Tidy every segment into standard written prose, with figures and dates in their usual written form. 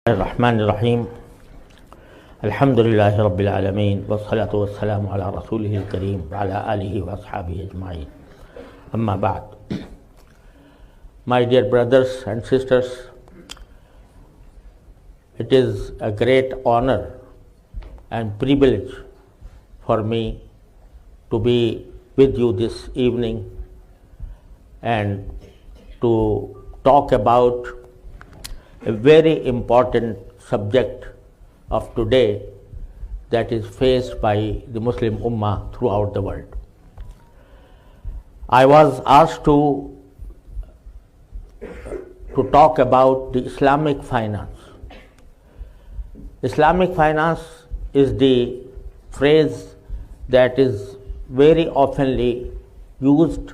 الرحمن الرحيم الحمد لله رب العالمين والصلاة والسلام على رسوله الكريم وعلى آله وأصحابه أجمعين أما بعد. My dear brothers and sisters, it is a great honor and privilege for me to be with you this evening and to talk about a very important subject of today that is faced by the Muslim Ummah throughout the world. I was asked to talk about the Islamic finance. Islamic finance is the phrase that is very oftenly used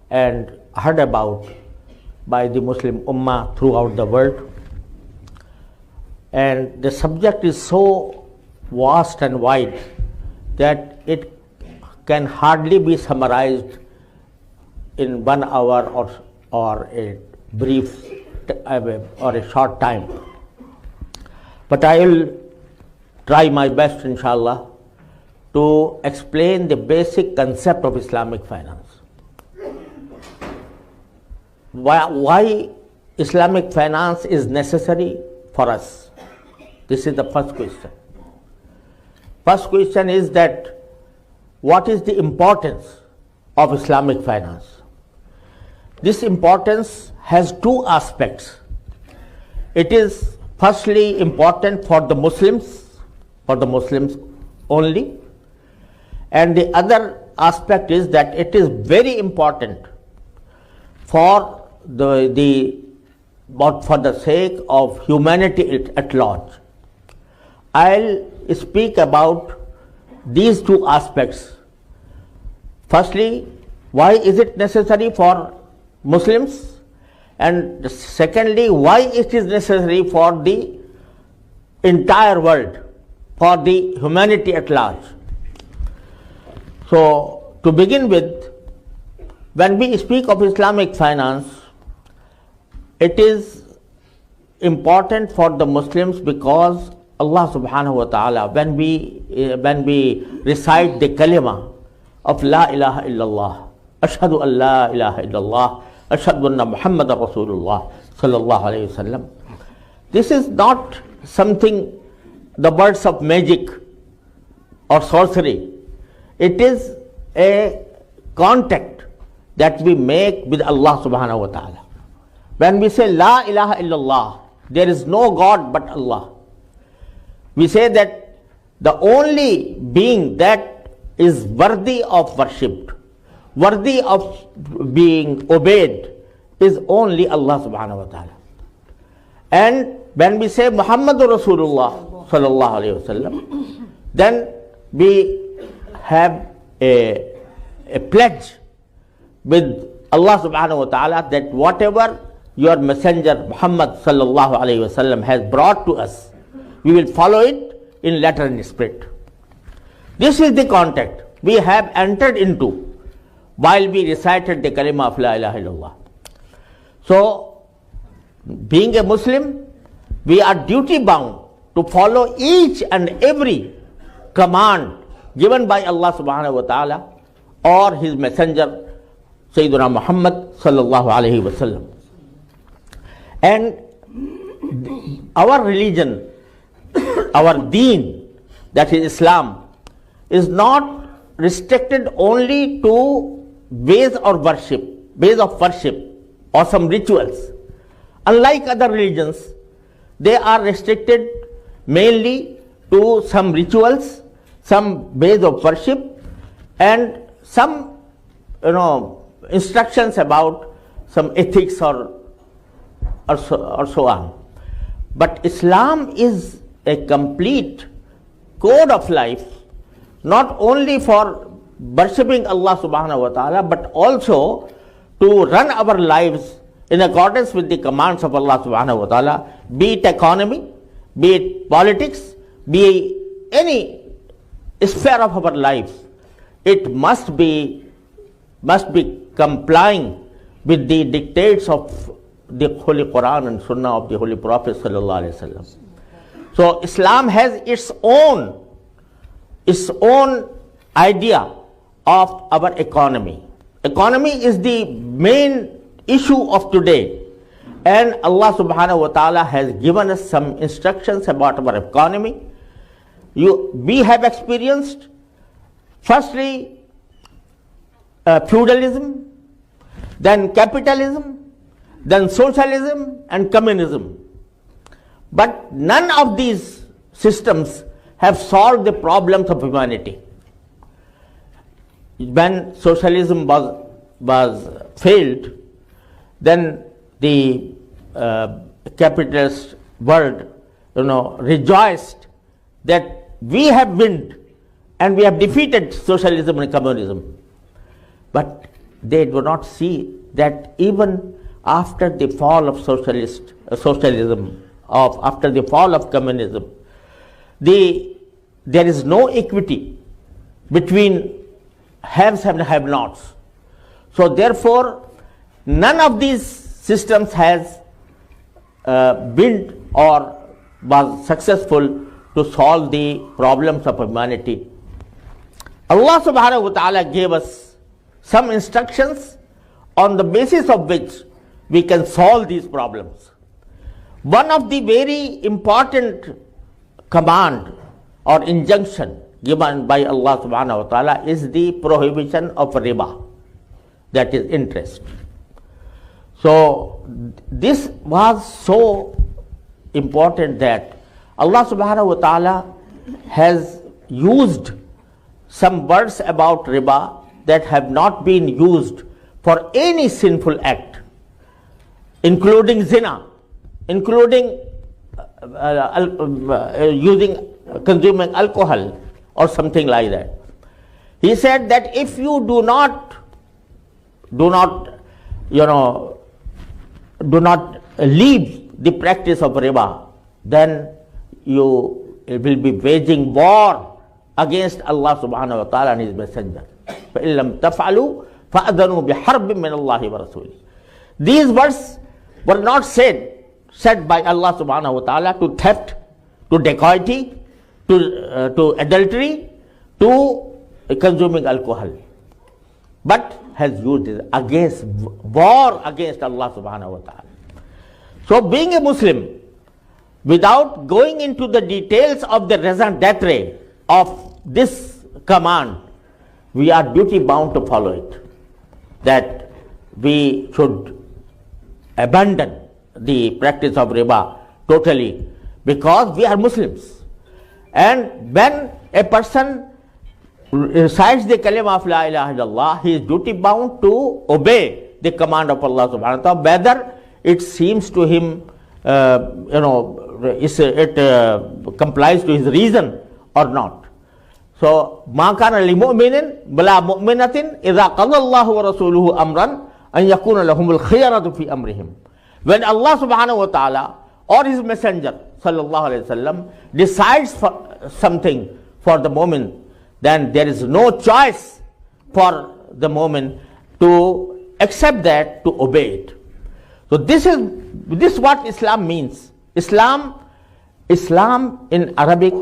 and heard about by the Muslim Ummah throughout the world. And the subject is so vast and wide that it can hardly be summarized in 1 hour or a brief or a short time. But I will try my best, inshallah, to explain the basic concept of Islamic finance. Why Islamic finance is necessary for us? This is the first question. First question is that what is the importance of Islamic finance? This importance has two aspects. It is firstly important for the Muslims only, and the other aspect is that it is very important for the sake of humanity at large. I'll speak about these two aspects. Firstly, why is it necessary for Muslims? And secondly, why it is necessary for the entire world, for the humanity at large. So, to begin with, when we speak of Islamic finance, it is important for the Muslims because Allah subhanahu wa ta'ala, when we recite the kalima of La ilaha illallah, Ashhadu an la ilaha illallah, Ashhadu anna Muhammadan Rasulullah sallallahu alayhi wa sallam, this is not something, the words of magic or sorcery. It is a contact that we make with Allah subhanahu wa ta'ala. When we say La ilaha illallah, there is no God but Allah. We say that the only being that is worthy of worship, worthy of being obeyed, is only Allah subhanahu wa ta'ala. And when we say Muhammadur Rasulullah sallallahu alayhi wa sallam, then we have a pledge with Allah subhanahu wa ta'ala that whatever your messenger Muhammad sallallahu alayhi wa sallam has brought to us, we will follow it in letter and spirit. This is the contact we have entered into while we recited the kalima of La ilaha illallah. So, being a Muslim, we are duty bound to follow each and every command given by Allah subhanahu wa ta'ala or his messenger Sayyidina Muhammad sallallahu alayhi wa sallam. And our religion, our deen, that is Islam, is not restricted only to ways of worship or some rituals. Unlike other religions, they are restricted mainly to some rituals, some ways of worship, and some instructions about some ethics or so on. But Islam is a complete code of life, not only for worshipping Allah subhanahu wa ta'ala, but also to run our lives in accordance with the commands of Allah subhanahu wa ta'ala, be it economy, be it politics, be any sphere of our life. It must be complying with the dictates of the Holy Quran and Sunnah of the Holy Prophet sallallahu alaihi wasallam. So Islam has its own idea of our economy. Economy is the main issue of today, and Allah subhanahu wa ta'ala has given us some instructions about our economy. We have experienced firstly feudalism, then capitalism, then socialism and communism. But none of these systems have solved the problems of humanity. When socialism was failed, then the capitalist world, rejoiced that we have won and we have defeated socialism and communism. But they do not see that even after the fall of socialism, after the fall of communism, there is no equity between haves and have-nots. So therefore, none of these systems has built or was successful to solve the problems of humanity. Allah subhanahu wa ta'ala gave us some instructions on the basis of which we can solve these problems. One of the very important command or injunction given by Allah subhanahu wa ta'ala is the prohibition of riba, that is interest. So this was so important that Allah subhanahu wa ta'ala has used some words about riba that have not been used for any sinful act, including zina, including consuming alcohol or something like that. He said that if you do not leave the practice of riba, then you will be waging war against Allah subhanahu wa ta'ala and His Messenger. فَإِن لَمْ تَفْعَلُوا فَأَذَنُوا بِحَرْبٍ مِّنَ اللَّهِ وَرَسُولِهِ. These words were not said by Allah subhanahu wa ta'ala to theft, to dacoity, to adultery, to consuming alcohol, but has used it against war against Allah subhanahu wa ta'ala. So being a Muslim, without going into the details of the raison d'etre of this command, we are duty bound to follow it, that we should abandon the practice of riba totally, because we are Muslims. And when a person recites the kalima of la ilaha illallah, he is duty bound to obey the command of Allah subhanahu wa ta'ala, whether it seems to him it complies to his reason or not. So ma kana lil mu'minin wala mu'minatin idza qada Allahu wa rasuluhu amran an yakuna lahumul khiyaratu fi amrihim. When Allah subhanahu wa ta'ala or His Messenger sallallahu alaihi wasallam decides for something for the moment, then there is no choice for the moment to accept that, to obey it. So this is what Islam means. Islam in Arabic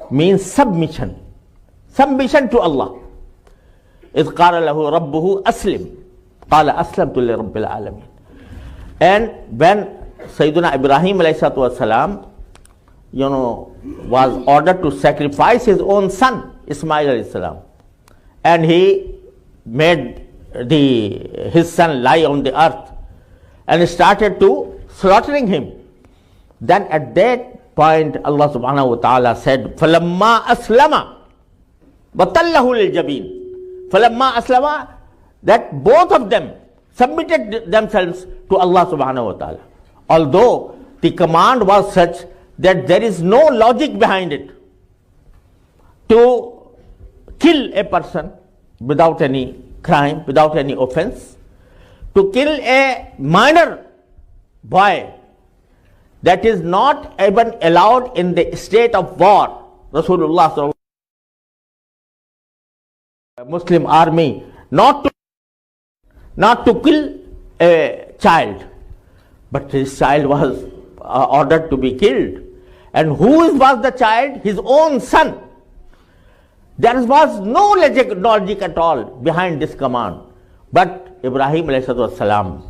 means submission to Allah. إذ قال له ربه أسلم قال أسلمت لرب العالمين. And when Sayyidina Ibrahim alayhi salatu wasalam, was ordered to sacrifice his own son Ismail alayhi salam, and he made his son lie on the earth and started to slaughtering him, then at that point Allah subhanahu wa ta'ala said, فَلَمَّا أَسْلَمَ وَتَلَّهُ لِلْجَبِينِ. فَلَمَّا أَسْلَمَ, that both of them submitted themselves to Allah subhanahu wa ta'ala. Although the command was such that there is no logic behind it. To kill a person without any crime, without any offense, to kill a minor boy, that is not even allowed in the state of war. Rasulullah sallallahu alaihi wasallam, Muslim army, not to kill a child, But his child was ordered to be killed. And who was the child? His own son. There was no logic at all behind this command. But Ibrahim salam,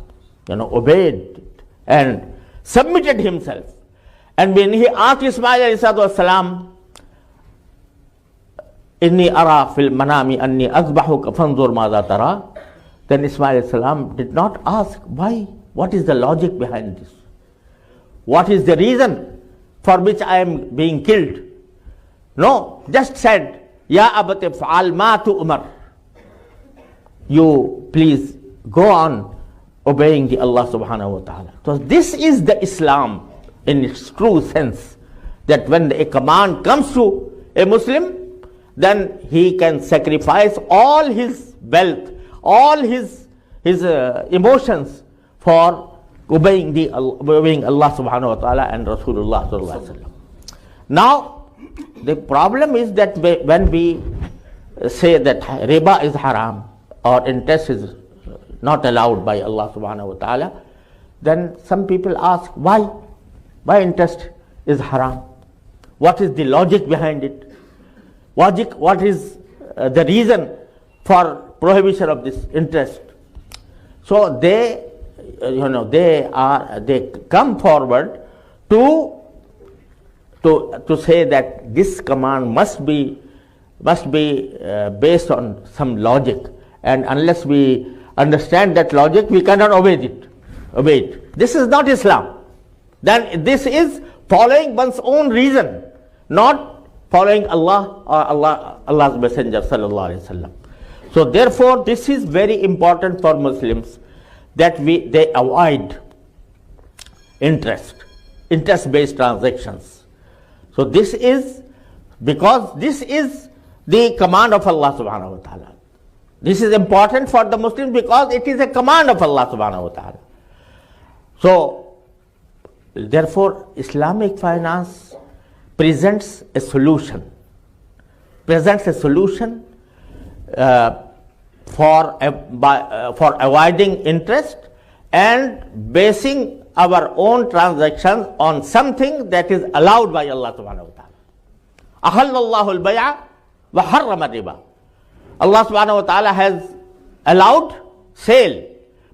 obeyed it and submitted himself. And when he asked Ismail salam, Inni ara fil manami anni azbahuka fanzur madha tara, then Ismail salam did not ask why. What is the logic behind this? What is the reason for which I am being killed? No, just said, Ya abati fa'al ma tu'mar. You please go on obeying the Allah subhanahu wa ta'ala. So this is the Islam in its true sense, that when a command comes to a Muslim, then he can sacrifice all his wealth, all his emotions for obeying Allah subhanahu wa ta'ala and Rasulullah sallallahu alaihi wasallam. Now, the problem is that when we say that riba is haram or interest is not allowed by Allah subhanahu wa ta'ala, then some people ask why interest is haram? What is the logic behind it? What is the reason for prohibition of this interest? So they come forward to say that this command must be based on some logic, and unless we understand that logic, we cannot obey it. This is not Islam. Then this is following one's own reason, not following Allah or Allah's Messenger sallallahu alaihi wasallam. So therefore, this is very important for Muslims, that they avoid interest-based transactions. So this is because this is the command of Allah subhanahu wa ta'ala. This is important for the Muslims because it is a command of Allah subhanahu wa ta'ala. So therefore, Islamic finance presents a solution for avoiding interest and basing our own transactions on something that is allowed by Allah subhanahu wa ta'ala. Ahallallahu al-bay'a wa harrama riba. Allah subhanahu wa ta'ala has allowed sale,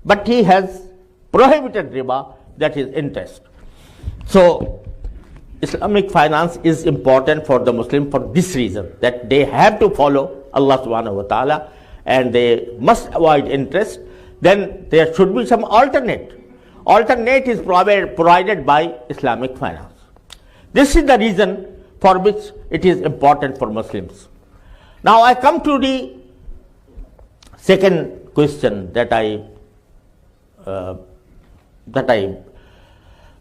but He has prohibited riba, that is interest. So Islamic finance is important for the Muslim for this reason, that they have to follow Allah subhanahu wa ta'ala and they must avoid interest. Then there should be some alternate is provided by Islamic finance. This is the reason for which it is important for Muslims. Now I come to the second question that I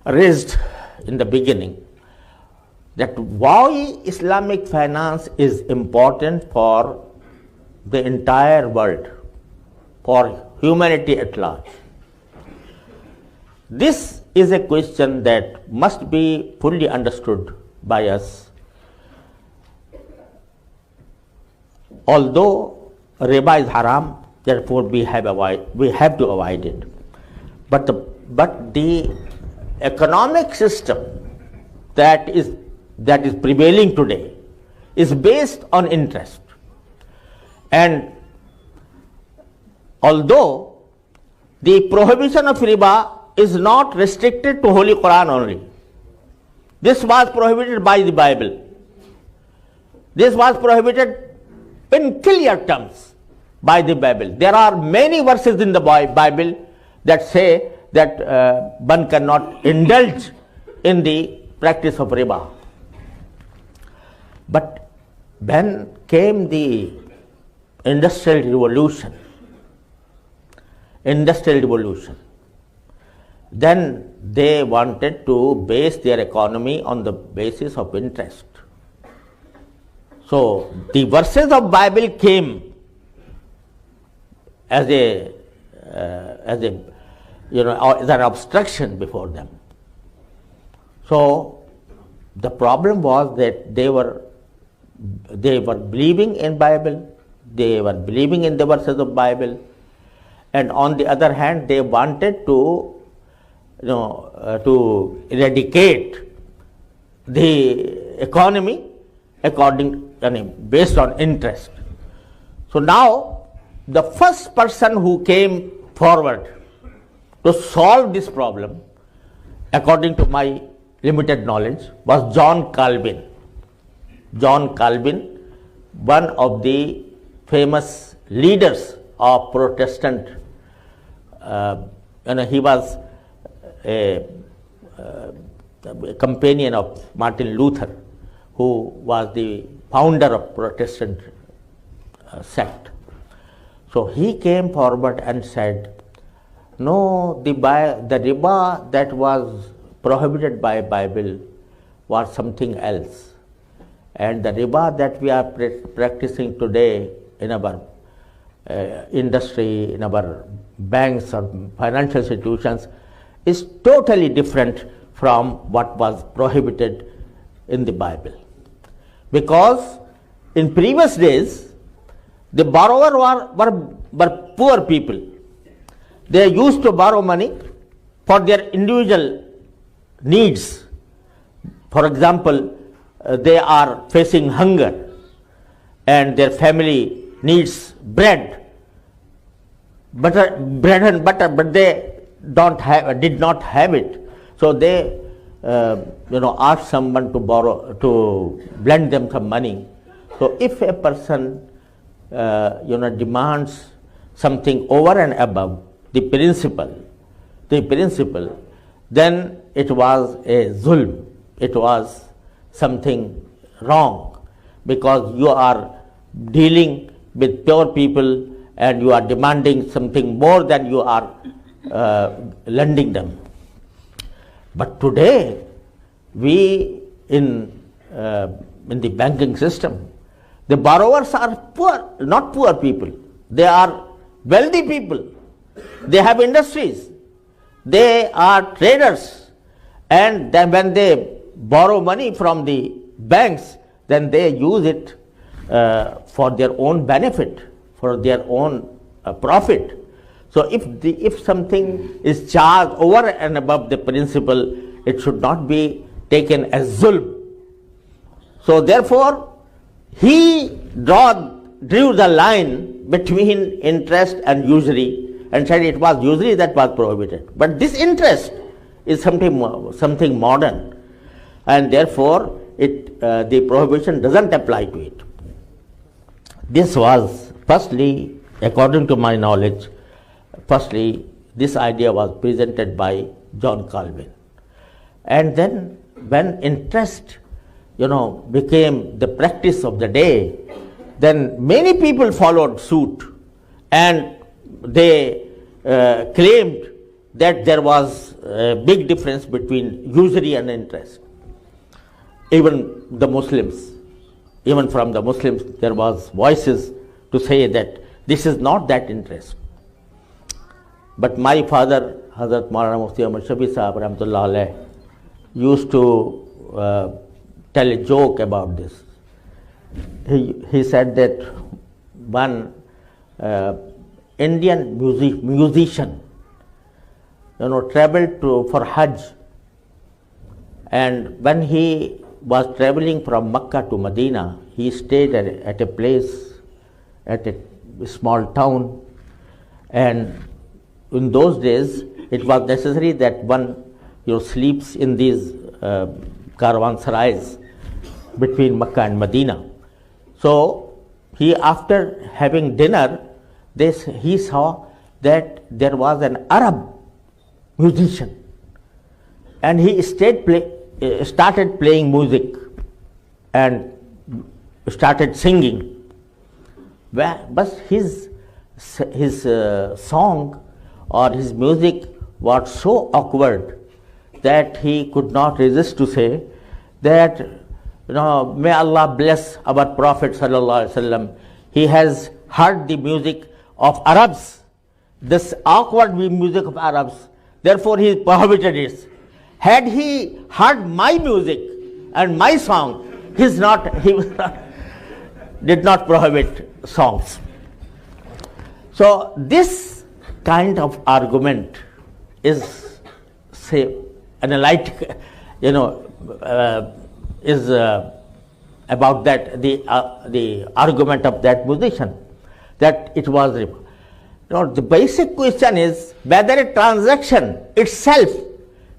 raised in the beginning, that why Islamic finance is important for the entire world, for humanity at large. This is a question that must be fully understood by us. Although riba is haram, therefore we have to avoid it. But the economic system that is prevailing today is based on interest. And although the prohibition of riba is not restricted to Holy Quran only, this was prohibited by the Bible. This was prohibited in clear terms by the Bible. There are many verses in the Bible that say that one cannot indulge in the practice of riba. But when came the Industrial Revolution, then they wanted to base their economy on the basis of interest. So the verses of Bible came as an obstruction before them. So the problem was that they were believing in Bible, they were believing in the verses of Bible, and on the other hand they wanted to to eradicate the economy based on interest. So now the first person who came forward to solve this problem, according to my limited knowledge, was John Calvin. John Calvin, one of the famous leaders of Protestant. He was a companion of Martin Luther, who was the founder of Protestant sect. So he came forward and said, no, the riba that was prohibited by Bible was something else. And the riba that we are practicing today in our industry, in our banks or financial institutions is totally different from what was prohibited in the Bible. Because in previous days, the borrowers were poor people. They used to borrow money for their individual needs. For example, they are facing hunger and their family needs bread and butter, but they did not have it. So they asked someone to lend them some money. So if a person demands something over and above the principle, then it was a zulm. It was something wrong, because you are dealing with poor people and you are demanding something more than you are lending them. But today, we in the banking system, the borrowers are poor, not poor people. They are wealthy people. They have industries. They are traders. And then when they borrow money from the banks, then they use it for their own benefit, for their own profit. So if something is charged over and above the principle, it should not be taken as zulm. So therefore, he drew the line between interest and usury and said it was usury that was prohibited. But this interest is something modern, and therefore the prohibition doesn't apply to it. This was, firstly, according to my knowledge, this idea was presented by John Calvin. And then when interest became the practice of the day, then many people followed suit, and they claimed that there was a big difference between usury and interest. Even from the Muslims, there was voices to say that this is not that interest. But my father, Hazrat Maulana Mufti Ahmad Shafi Sahab Rahmatullah Alayh, used to tell a joke about this. He said that one Indian musician traveled for Hajj, and when he was traveling from Makkah to Medina, he stayed at a place, at a small town, and in those days it was necessary that one sleeps in these caravansarais between Makkah and Medina. So after having dinner, he saw that there was an Arab musician, and he started playing music and started singing. But his song or his music was so awkward that he could not resist to say that, may Allah bless our Prophet sallallahu alaihi wasallam. He has heard the music of Arabs, this awkward music of Arabs. Therefore, he prohibited it. Had he heard my music and my song, he did not prohibit songs. So this kind of argument is say analytic, is about that the argument of that position that it was riba. Now the basic question is whether a transaction itself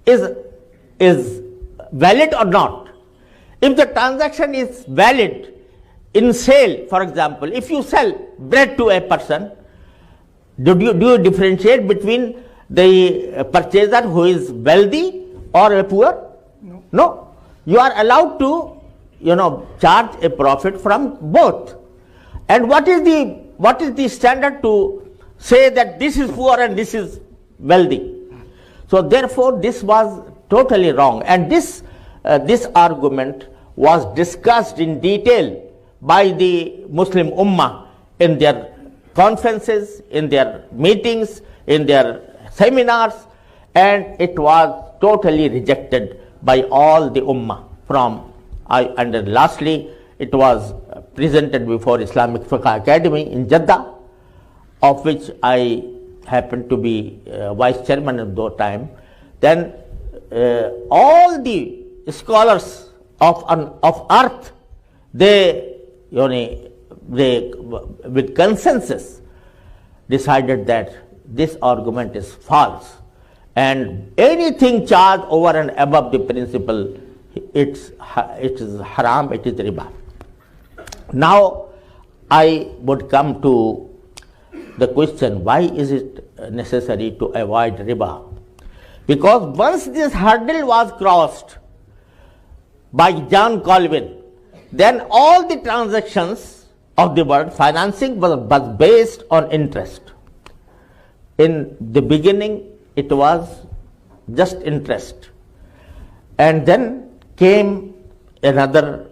is valid or not. If the transaction is valid in sale, for example, if you sell bread to a person, do you differentiate between the purchaser who is wealthy or a poor? No. You are allowed to charge a profit from both. And what is the standard to say that this is poor and this is wealthy? So therefore this was totally wrong, and this argument was discussed in detail by the Muslim Ummah in their conferences, in their meetings, in their seminars, and it was totally rejected by all the Ummah and then lastly it was presented before Islamic Fiqh Academy in Jeddah, of which I happened to be vice chairman at that time. Then all the scholars of earth, they with consensus decided that this argument is false, and anything charged over and above the principle, it is haram, it is riba. Now I would come to the question, why is it necessary to avoid riba? Because once this hurdle was crossed by John Calvin, then all the transactions of the world, financing was based on interest. In the beginning, it was just interest. And then came another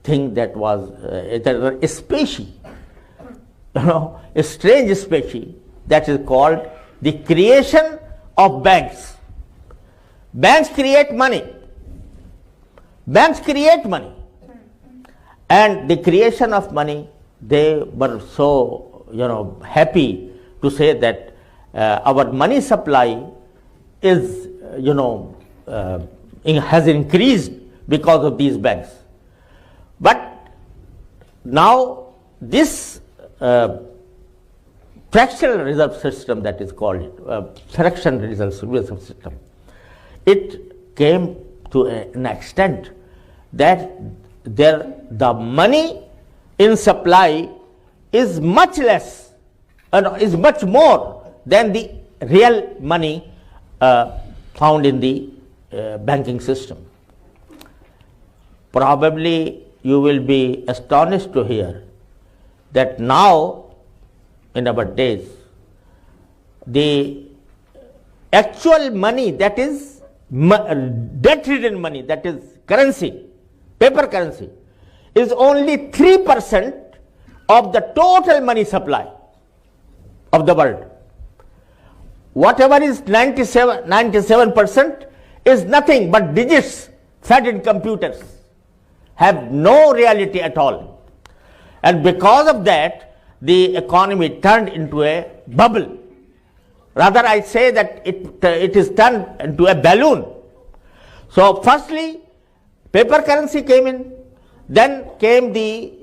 thing that was a species, a strange species, that is called the creation of banks. Banks create money. Banks create money. And the creation of money, they were so happy to say that our money supply is has increased because of these banks. But now this fractional reserve system, that is called fraction reserve system, it came to an extent that the money in supply is much less, is much more than the real money found in the banking system. Probably you will be astonished to hear that now in our days, the actual money, that is debt-ridden money, that is currency, paper currency, is only 3% of the total money supply of the world. Whatever is 97% is nothing but digits fed in computers, have no reality at all. And because of that, the economy turned into a bubble. Rather, I say that it is turned into a balloon. So firstly, paper currency came in, then came the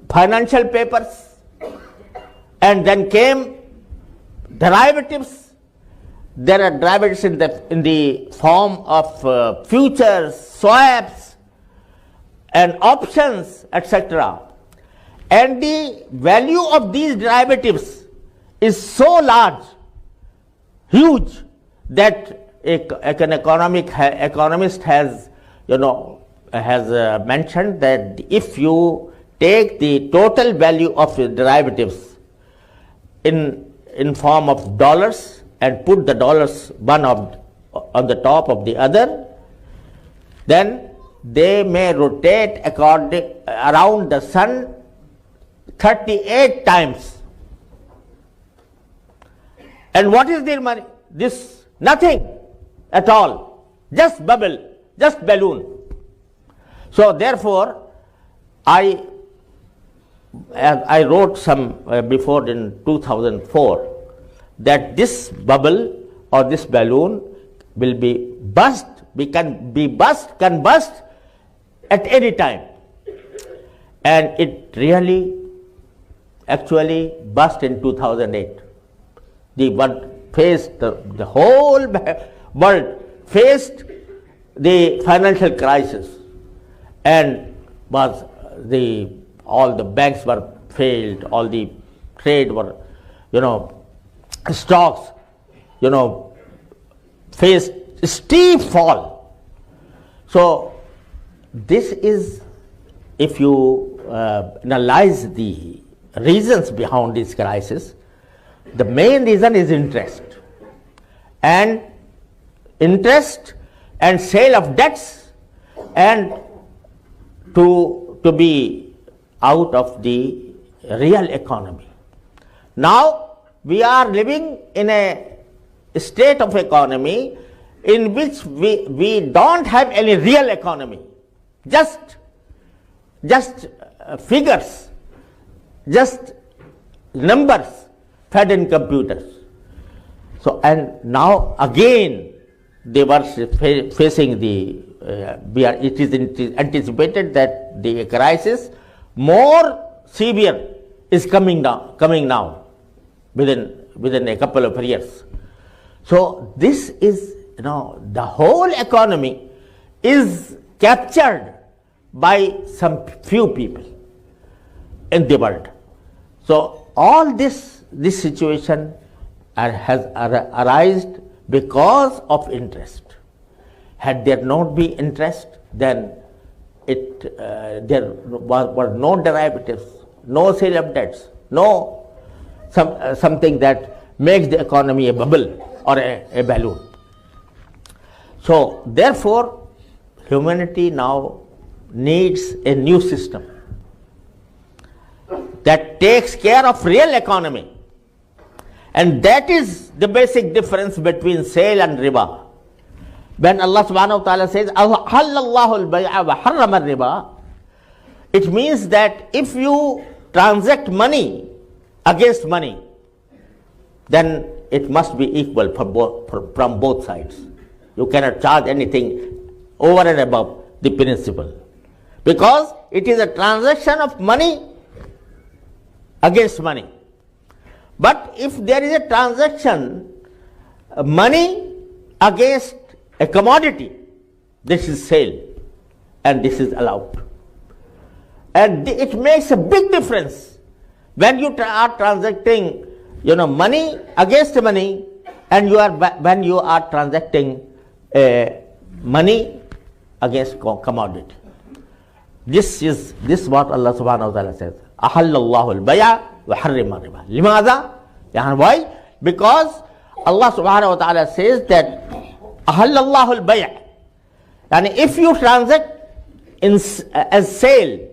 financial papers, and then came derivatives. There are derivatives in the form of futures, swaps, and options, etc. And the value of these derivatives is so large, huge, that an economist has mentioned that if you take the total value of the derivatives in form of dollars and put the dollars one on the top of the other, then they may rotate around the sun 38 times. And what is their money? This nothing at all, just bubble, just balloon. So therefore, I wrote some before in 2004 that this bubble or this balloon will be burst, can burst at any time. And it really actually burst in 2008. The world faced, the whole world faced the financial crisis, and all the banks were failed, all the trade were, stocks, faced steep fall. So this is, if you analyze the reasons behind this crisis, the main reason is interest and sale of debts, and to be out of the real economy. Now we are living in a state of economy in which we don't have any real economy, just figures, just numbers fed in computers. So, and now again they were facing it is anticipated that the crisis more severe is coming now within a couple of years. So this is, the whole economy is captured by some few people in the world. So all this situation has arisen because of interest. Had there not been interest, then there were no derivatives, no sale of debts, no something that makes the economy a bubble or a balloon. So therefore, humanity now needs a new system that takes care of real economy, and that is the basic difference between sale and riba. When Allah subhanahu wa ta'ala says Ahallallahu al-bay'a wa harrama al-riba, it means that if you transact money against money, then it must be equal from both sides. You cannot charge anything over and above the principal, because it is a transaction of money against money. But if there is a transaction, money against a commodity, this is sale, and this is allowed. And it makes a big difference when you are transacting, money against money, and when you are transacting money against commodity. This is what Allah subhanahu wa ta'ala says. Ahallallahu al-bay'a wa harrama riba. Limadha? Why? Because Allah subhanahu wa ta'ala says that Ahallallahu al-bay'a. And if you transact as sale,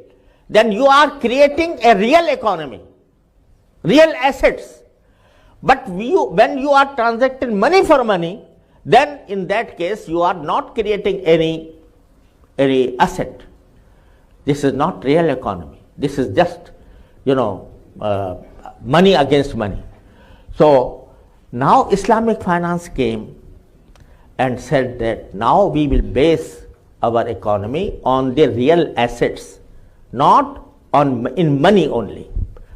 then you are creating a real economy, real assets. But when you are transacting money for money, then in that case you are not creating any asset. This is not real economy. This is just, money against money. So now Islamic finance came and said that now we will base our economy on the real assets, not in money only.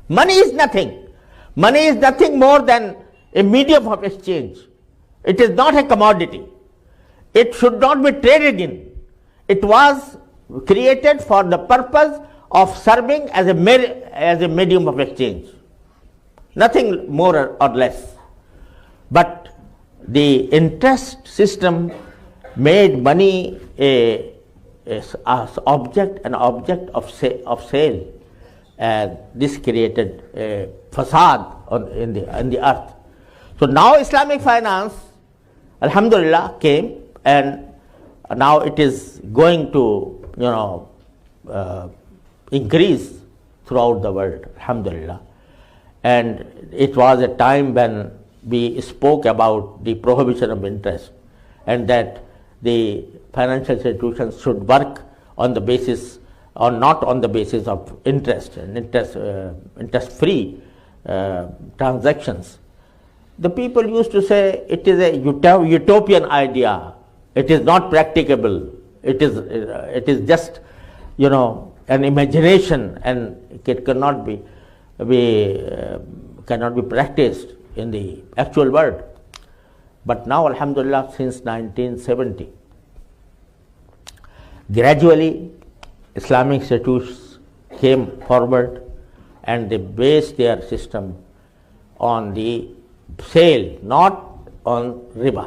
Money is nothing. Money is nothing more than a medium of exchange. It is not a commodity. It should not be traded in. It was created for the purpose of serving as a medium of exchange. Nothing more or less. But the interest system made money an object of sale, and this created a facade in the earth. So now Islamic finance, alhamdulillah, came, and now it is going to increase throughout the world, alhamdulillah. And it was a time when we spoke about the prohibition of interest, and that the financial institutions should work on the basis, or not on the basis of interest and interest-free transactions. the people used to say it is a utopian idea. It is not practicable. It is just, an imagination, and it cannot be practiced in the actual world. But now, alhamdulillah, since 1970, gradually Islamic institutes came forward and they based their system on the sale, not on riba.